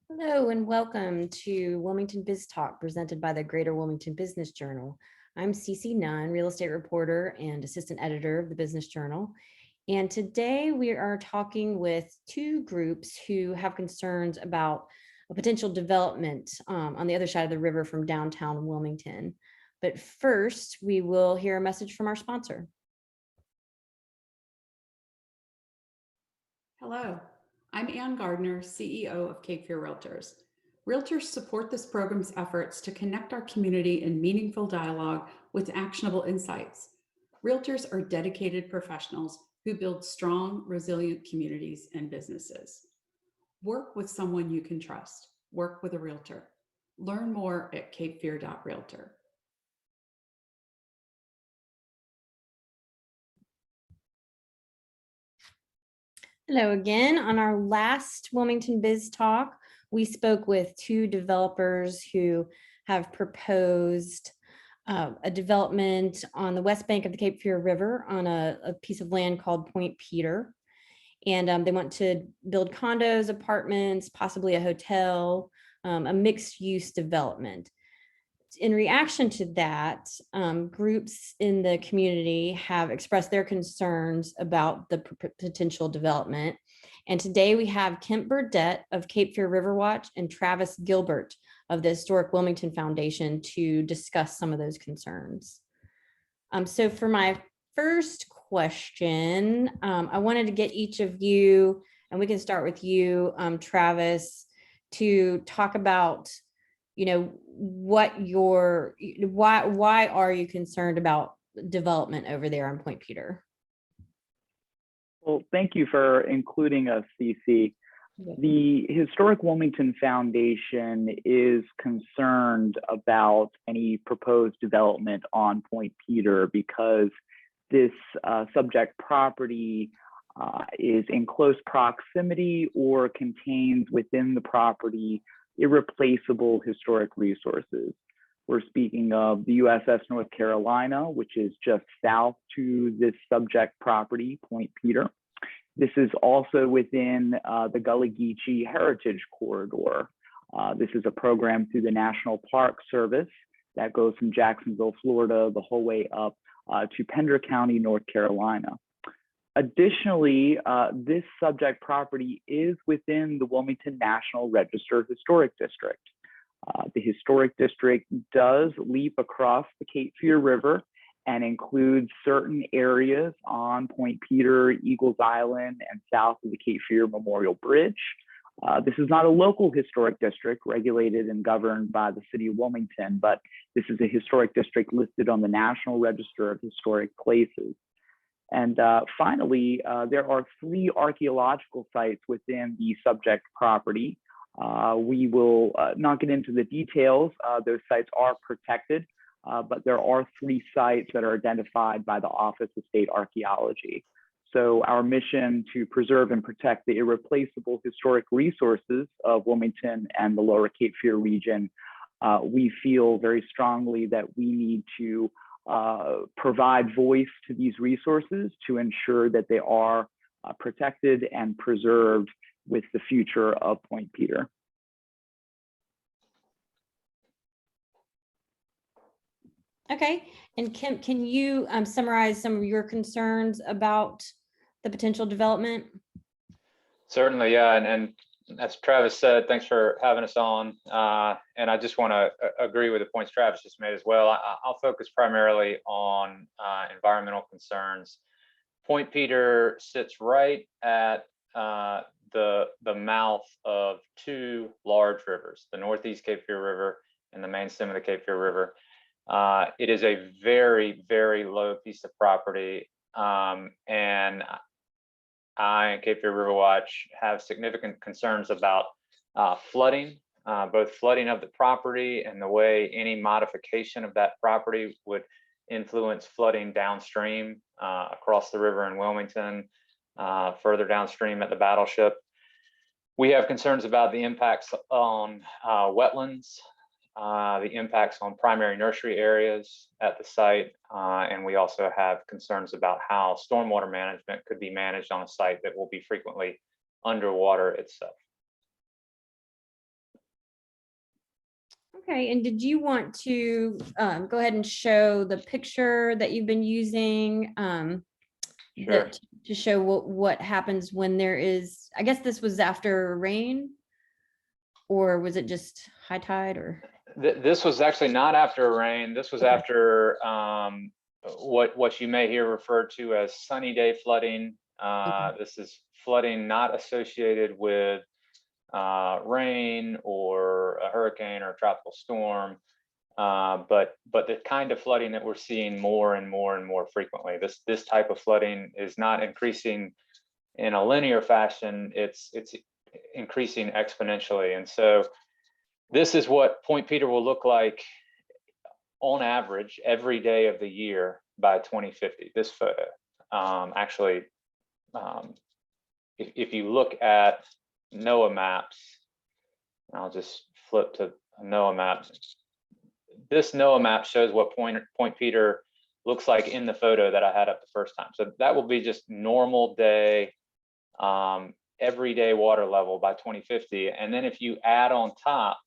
Hello and welcome to Wilmington Biz Talk presented by the Greater Wilmington Business Journal. I'm Cece Nunn, real estate reporter and assistant editor of the Business Journal. And today we are talking with two groups who have concerns about a potential development on the other side of the river from downtown Wilmington. But first, we will hear a message from our sponsor. Hello, I'm Ann Gardner, CEO of Cape Fear Realtors. Realtors support this program's efforts to connect our community in meaningful dialogue with actionable insights. Realtors are dedicated professionals who build strong, resilient communities and businesses. Work with someone you can trust. Work with a realtor. Learn more at capefear.realtor. Hello again. On our last Wilmington Biz Talk, we spoke with two developers who have proposed a development on the west bank of the Cape Fear River on a piece of land called Point Peter. And they want to build condos, apartments, possibly a hotel, a mixed use development. In reaction to that, groups in the community have expressed their concerns about the potential development. And today we have Kemp Burdette of Cape Fear River Watch and Travis Gilbert of the Historic Wilmington Foundation to discuss some of those concerns. So for my first question, I wanted to get each of you, and we can start with you, Travis, to talk about why are you concerned about development over there on Point Peter? Well, thank you for including us, CC. The Historic Wilmington Foundation is concerned about any proposed development on Point Peter because this subject property is in close proximity or contains within the property irreplaceable historic resources. We're speaking of the USS North Carolina, which is just south to this subject property, Point Peter. This is also within the Gullah Geechee Heritage Corridor. This is a program through the National Park Service that goes from Jacksonville, Florida, the whole way up to Pender County, North Carolina. Additionally, this subject property is within the Wilmington National Register Historic District. The Historic District does leap across the Cape Fear River and includes certain areas on Point Peter, Eagles Island, and south of the Cape Fear Memorial Bridge. This is not a local historic district regulated and governed by the city of Wilmington, but this is a historic district listed on the National Register of Historic Places. And finally, there are 3 archeological sites within the subject property. We will not get into the details. Those sites are protected, but there are 3 sites that are identified by the Office of State Archaeology. So our mission to preserve and protect the irreplaceable historic resources of Wilmington and the Lower Cape Fear region, we feel very strongly that we need to provide voice to these resources to ensure that they are protected and preserved with the future of Point Peter. Okay, and Kemp, can you summarize some of your concerns about the potential development? Certainly, yeah, and as Travis said, thanks for having us on. And I just want to agree with the points Travis just made as well. I'll focus primarily on environmental concerns. Point Peter sits right at the mouth of 2 large rivers, the Northeast Cape Fear River and the main stem of the Cape Fear River. It is a very, very low piece of property, and I and Cape Fear River Watch have significant concerns about flooding, both flooding of the property and the way any modification of that property would influence flooding downstream across the river in Wilmington, further downstream at the Battleship. We have concerns about the impacts on wetlands, the impacts on primary nursery areas at the site, and we also have concerns about how stormwater management could be managed on a site that will be frequently underwater itself. Okay, and did you want to go ahead and show the picture that you've been using Sure. to show what happens when there is, I guess this was after rain, or was it just high tide or? This was actually not after a rain. This was Okay. after what you may hear referred to as sunny day flooding. This is flooding not associated with rain or a hurricane or a tropical storm, but the kind of flooding that we're seeing more and more and more frequently. This type of flooding is not increasing in a linear fashion. It's increasing exponentially, and so this is what Point Peter will look like on average every day of the year by 2050. This photo, actually, if you look at NOAA maps, I'll just flip to a NOAA map. This NOAA map shows what Point Peter looks like in the photo that I had up the first time. So that will be just normal day, everyday water level by 2050. And then if you add on top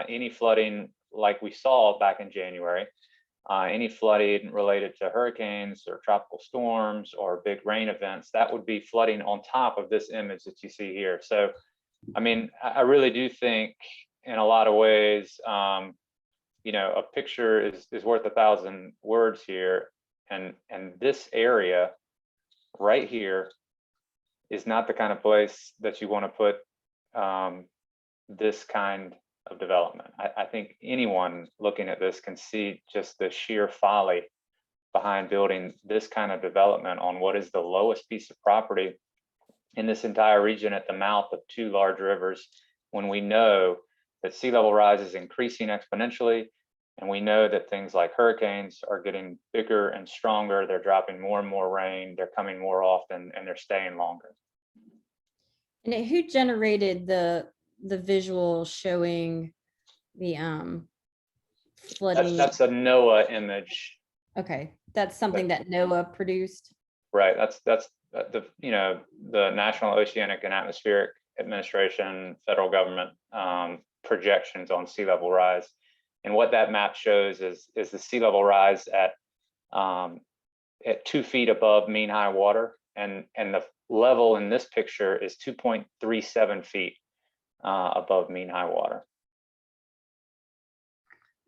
any flooding like we saw back in January, any flooding related to hurricanes or tropical storms or big rain events, that would be flooding on top of this image that you see here. So, I mean, I really do think in a lot of ways, you know, a picture is worth 1,000 words here. And this area right here is not the kind of place that you want to put this kind of development. I think anyone looking at this can see just the sheer folly behind building this kind of development on what is the lowest piece of property in this entire region at the mouth of two large rivers, when we know that sea level rise is increasing exponentially, and we know that things like hurricanes are getting bigger and stronger. They're dropping more and more rain, they're coming more often, and they're staying longer. And who generated the visual showing the flooding? That's a NOAA image. Okay, that's something that NOAA produced. Right. That's the, you know, the National Oceanic and Atmospheric Administration, federal government projections on sea level rise. And what that map shows is the sea level rise at 2 feet above mean high water, and the level in this picture is 2.37 feet above mean high water.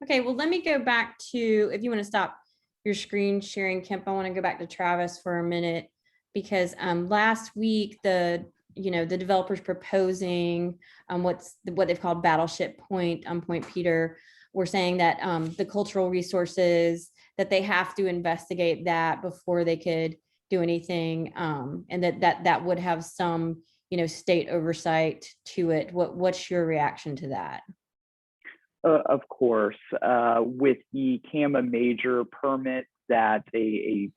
Okay, well, let me go back to, if you want to stop your screen sharing, Kemp, I want to go back to Travis for a minute, because last week the developers proposing what they've called Battleship Point, Point Peter, were saying that the cultural resources, that they have to investigate that before they could do anything, and that would have some state oversight to it. What's your reaction to that? Of course, with the CAMA major permit that a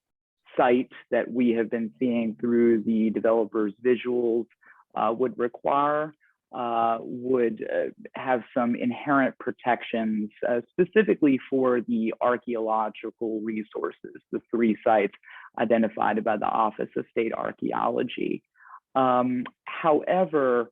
site that we have been seeing through the developers' visuals would require, would have some inherent protections, specifically for the archeological resources, the 3 sites identified by the Office of State Archaeology. However,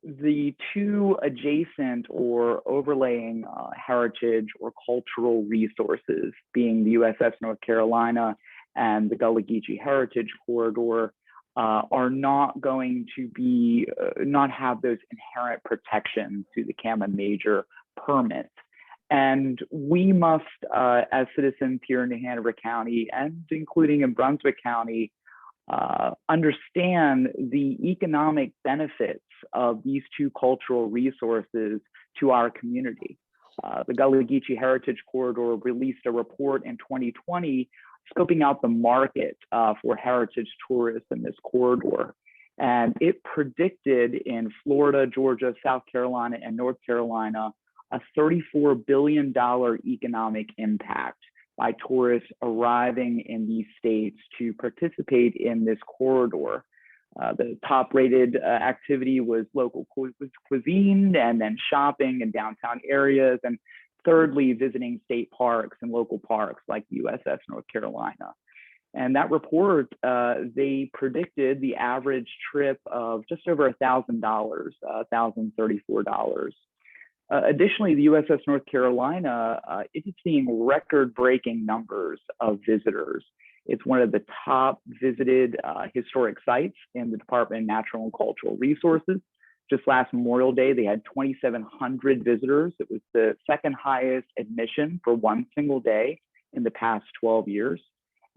the 2 adjacent or overlaying heritage or cultural resources, being the USS North Carolina and the Gullah Geechee Heritage Corridor, are not going to be, not have those inherent protections to the CAMA major permit. And we must, as citizens here in New Hanover County, and including in Brunswick County, understand the economic benefits of these 2 cultural resources to our community. The Gullah Geechee Heritage Corridor released a report in 2020 scoping out the market for heritage tourists in this corridor. And it predicted in Florida, Georgia, South Carolina, and North Carolina a $34 billion economic impact by tourists arriving in these states to participate in this corridor. The top rated activity was local cuisine, and then shopping in downtown areas, and thirdly, visiting state parks and local parks like USS North Carolina. And that report, they predicted the average trip of just over $1,000, $1,034. Additionally, the USS North Carolina is seeing record-breaking numbers of visitors. It's one of the top visited historic sites in the Department of Natural and Cultural Resources. Just last Memorial Day, they had 2,700 visitors. It was the second highest admission for one single day in the past 12 years.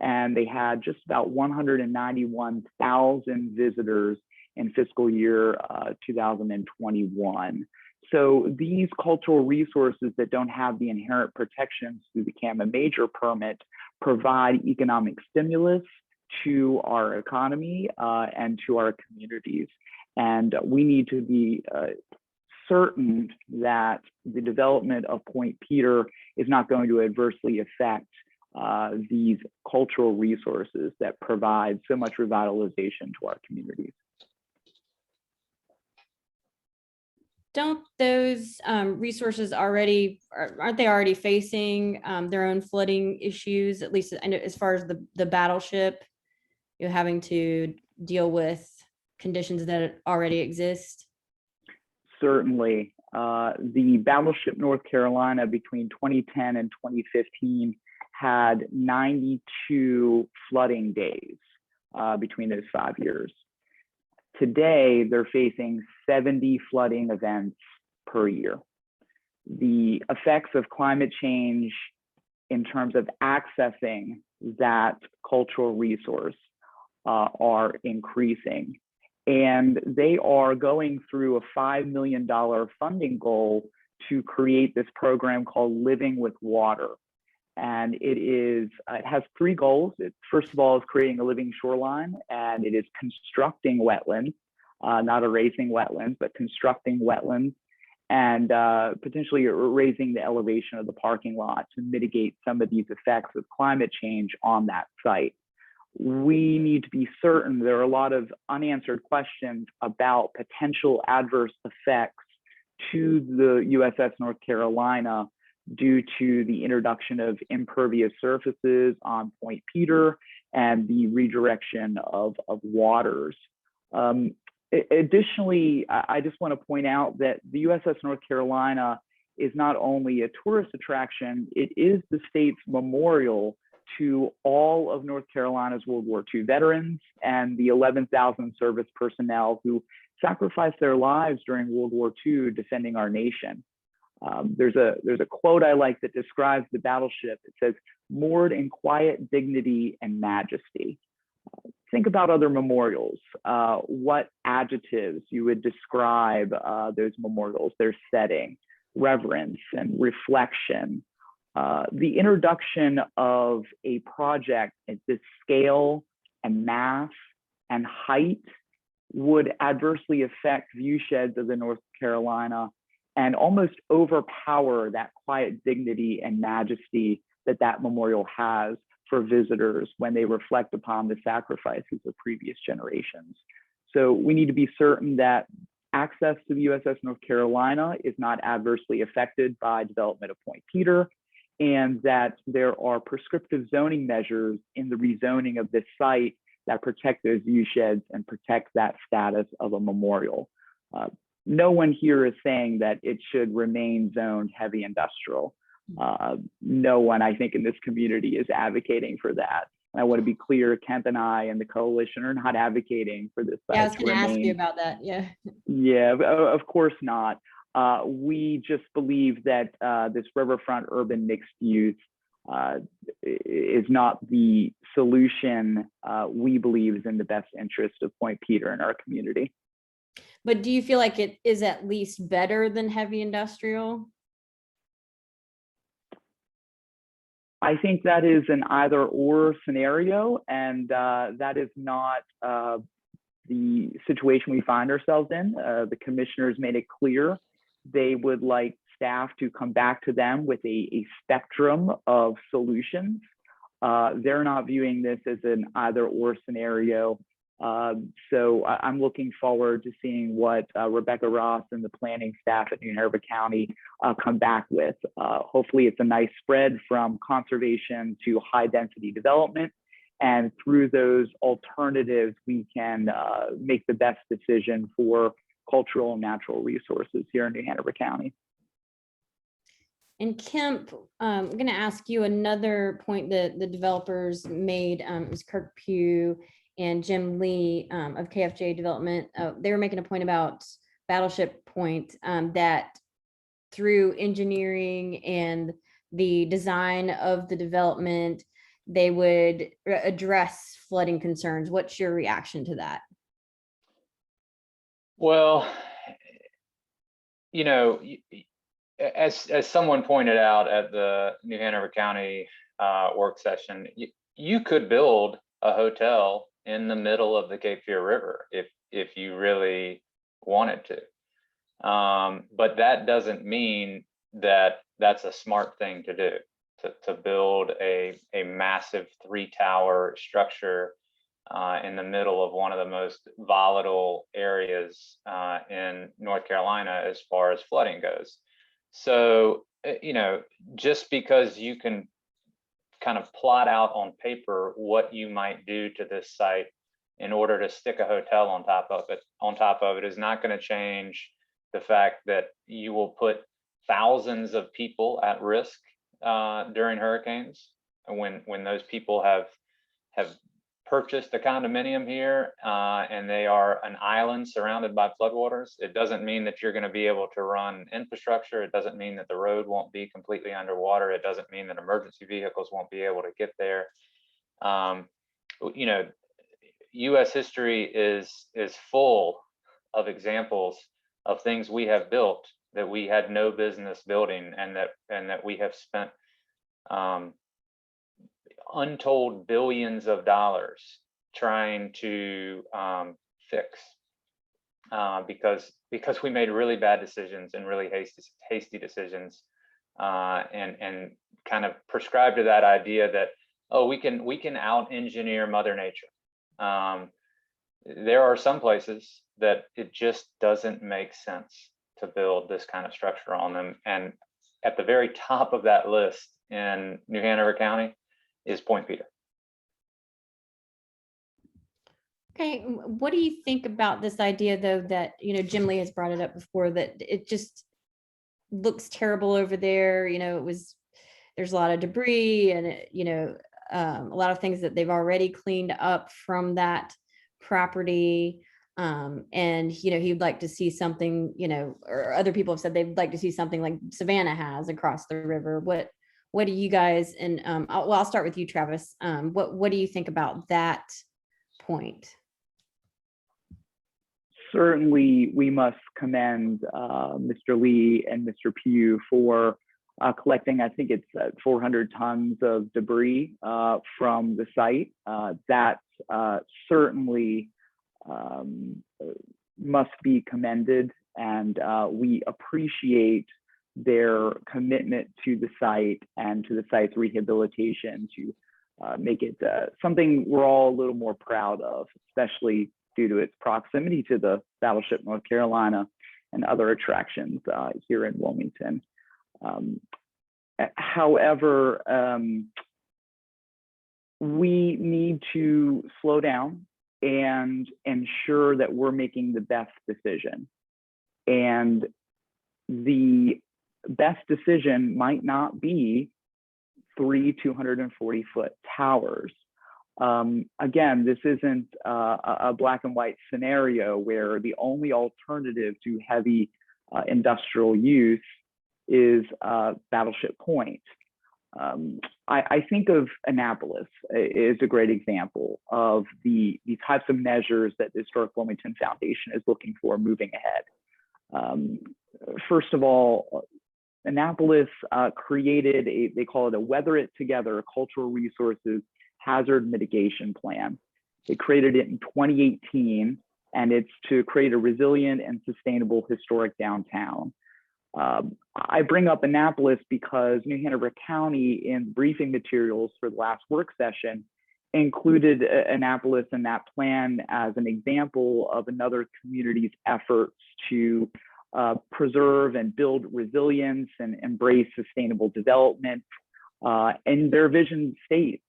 And they had just about 191,000 visitors in fiscal year 2021. So these cultural resources that don't have the inherent protections through the CAMA major permit provide economic stimulus to our economy and to our communities. And we need to be certain that the development of Point Peter is not going to adversely affect these cultural resources that provide so much revitalization to our communities. Don't those resources already, aren't they already facing their own flooding issues, at least as far as the battleship, you're having to deal with conditions that already exist? Certainly. The Battleship North Carolina between 2010 and 2015 had 92 flooding days between those 5 years. Today, they're facing 70 flooding events per year. The effects of climate change in terms of accessing that cultural resource are increasing. And they are going through a $5 million funding goal to create this program called Living with Water. And it has three goals. First of all, is creating a living shoreline, and it is constructing wetlands, not erasing wetlands, but constructing wetlands, and potentially raising the elevation of the parking lot to mitigate some of these effects of climate change on that site. We need to be certain there are a lot of unanswered questions about potential adverse effects to the USS North Carolina due to the introduction of impervious surfaces on Point Peter and the redirection of waters. Additionally, I just want to point out that the USS North Carolina is not only a tourist attraction, it is the state's memorial to all of North Carolina's World War II veterans and the 11,000 service personnel who sacrificed their lives during World War II defending our nation. There's a quote I like that describes the battleship. It says, "Moored in quiet dignity and majesty." Think about other memorials. What adjectives you would describe those memorials, their setting, reverence and reflection. The introduction of a project at this scale and mass and height would adversely affect view sheds of the North Carolina and almost overpower that quiet dignity and majesty that that memorial has for visitors when they reflect upon the sacrifices of previous generations. So we need to be certain that access to the USS North Carolina is not adversely affected by development of Point Peter, and that there are prescriptive zoning measures in the rezoning of this site that protect those view sheds and protect that status of a memorial. No one here is saying that it should remain zoned heavy industrial. No one, I think, in this community is advocating for that. And I want to be clear, Kemp and I and the coalition are not advocating for this site. Yeah, I was going to ask you about that. Yeah. Yeah, of course not. We just believe that this riverfront urban mixed use is not the solution we believe is in the best interest of Point Peter and our community. But do you feel like it is at least better than heavy industrial? I think that is an either or scenario, and that is not the situation we find ourselves in. The commissioners made it clear they would like staff to come back to them with a spectrum of solutions. They're not viewing this as an either or scenario. So I'm looking forward to seeing what Rebecca Ross and the planning staff at New Hanover County come back with. Hopefully it's a nice spread from conservation to high density development. And through those alternatives, we can make the best decision for cultural and natural resources here in New Hanover County. And Kemp, I'm going to ask you another point that the developers made. It was Kirk Pugh and Jim Lee of KFJ Development. They were making a point about Battleship Point, that through engineering and the design of the development, they would address flooding concerns. What's your reaction to that? Well, you know, as someone pointed out at the New Hanover County work session, you could build a hotel in the middle of the Cape Fear River if you really wanted to. But that doesn't mean that that's a smart thing to do, to build a massive 3-tower structure in the middle of one of the most volatile areas in North Carolina as far as flooding goes. So, you know, just because you can kind of plot out on paper what you might do to this site in order to stick a hotel on top of it is not going to change the fact that you will put thousands of people at risk during hurricanes when those people have purchased a condominium here and they are an island surrounded by floodwaters. It doesn't mean that you're going to be able to run infrastructure. It doesn't mean that the road won't be completely underwater. It doesn't mean that emergency vehicles won't be able to get there. You know, U.S. history is full of examples of things we have built that we had no business building, and that we have spent untold billions of dollars trying to fix because we made really bad decisions and really hasty decisions and kind of prescribed to that idea that, oh, we can out engineer Mother Nature. There are some places that it just doesn't make sense to build this kind of structure on them, and at the very top of that list in New Hanover County is Point Peter. Okay, what do you think about this idea, though, that, you know, Jim Lee has brought it up before, that it just looks terrible over there? You know, there's a lot of debris and, you know, a lot of things that they've already cleaned up from that property. And, you know, he'd like to see something, you know, or other people have said they'd like to see something like Savannah has across the river. What do you guys, and I'll start with you, Travis. What do you think about that point? Certainly, we must commend Mr. Lee and Mr. Pugh for collecting, I think it's 400 tons of debris from the site. That certainly must be commended, and we appreciate their commitment to the site and to the site's rehabilitation to make it something we're all a little more proud of, especially due to its proximity to the Battleship, North Carolina, and other attractions here in Wilmington. However, we need to slow down and ensure that we're making the best decision. And the best decision might not be 3 240-foot towers. Again, this isn't a black and white scenario where the only alternative to heavy industrial use is Battleship Point. I think of Annapolis is a great example of the types of measures that the Historic Wilmington Foundation is looking for moving ahead. First of all, Annapolis created they call it a Weather It Together, a cultural resources hazard mitigation plan. They created it in 2018, and it's to create a resilient and sustainable historic downtown. I bring up Annapolis because New Hanover County, in briefing materials for the last work session, included Annapolis in that plan as an example of another community's efforts to preserve and build resilience and embrace sustainable development. And their vision states,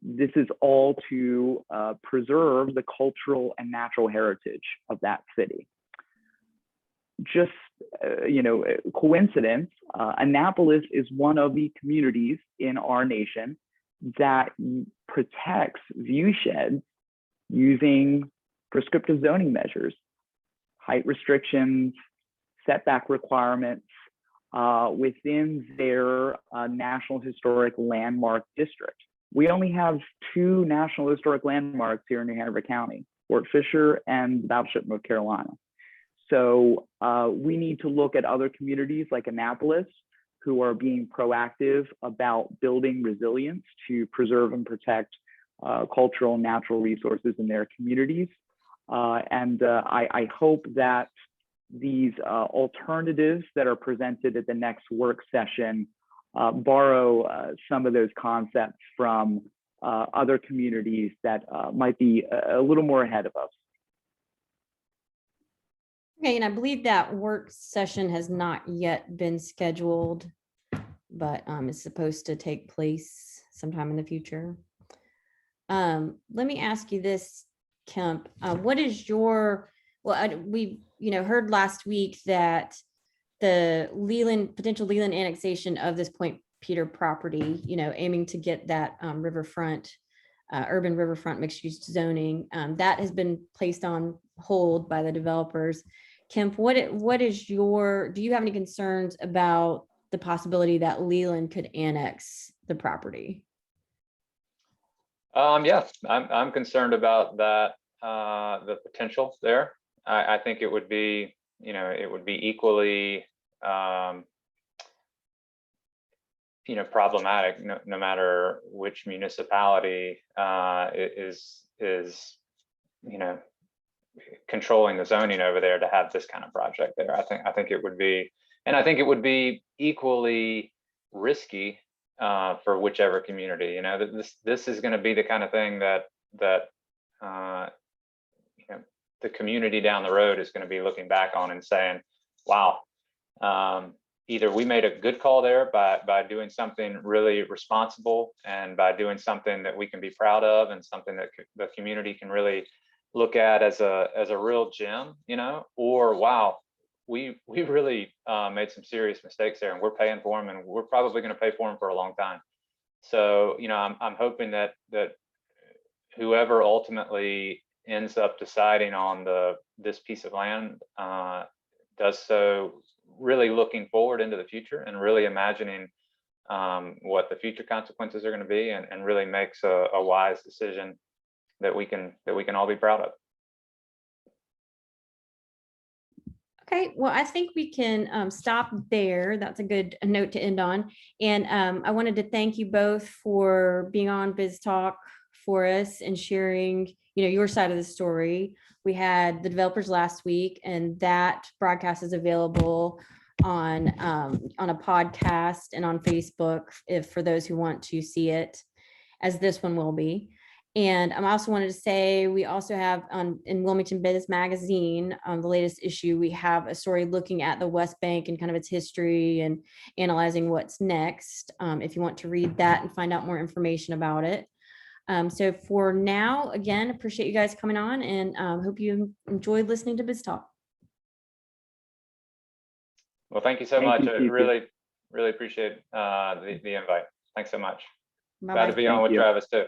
this is all to preserve the cultural and natural heritage of that city. Just coincidence, Annapolis is one of the communities in our nation that protects view sheds using prescriptive zoning measures, height restrictions, setback requirements within their National Historic Landmark District. We only have 2 National Historic Landmarks here in New Hanover County, Fort Fisher and Battleship, North Carolina. So we need to look at other communities like Annapolis, who are being proactive about building resilience to preserve and protect cultural and natural resources in their communities. I hope that these alternatives that are presented at the next work session borrow some of those concepts from other communities that might be a little more ahead of us. Okay, and I believe that work session has not yet been scheduled, but is supposed to take place sometime in the future. Let me ask you this, Kemp. What is your, we heard last week that the potential Leland annexation of this Point Peter property, aiming to get that riverfront, urban riverfront mixed use zoning, that has been placed on hold by the developers. Kemp, what is do you have any concerns about the possibility that Leland could annex the property? Yeah, I'm concerned about that, the potential there. I think it would be, it would be equally, problematic no matter which municipality is controlling the zoning over there to have this kind of project there. I think it would be, and I think it would be equally risky for whichever community. This is going to be the kind of thing that the community down the road is going to be looking back on and saying, wow, either we made a good call there by doing something really responsible and by doing something that we can be proud of and something that the community can really look at as a real gem, or wow, we really made some serious mistakes there and we're paying for them and we're probably going to pay for them for a long time. So, I'm hoping that whoever ultimately ends up deciding on this piece of land does so really looking forward into the future and really imagining what the future consequences are going to be and really makes a wise decision that we can all be proud of. Okay, well, I think we can stop there. That's a good note to end on. And I wanted to thank you both for being on BizTalk for us and sharing, your side of the story. We had the developers last week, and that broadcast is available on a podcast and on Facebook for those who want to see it, as this one will be. And I also wanted to say, we also have in Wilmington Biz Magazine, the latest issue, we have a story looking at the West Bank and kind of its history and analyzing what's next, if you want to read that and find out more information about it. So for now, again, appreciate you guys coming on, and hope you enjoyed listening to BizTalk. Well, thank you so much. I really appreciate the invite. Thanks so much. Bye-bye. Glad to be on with Travis too.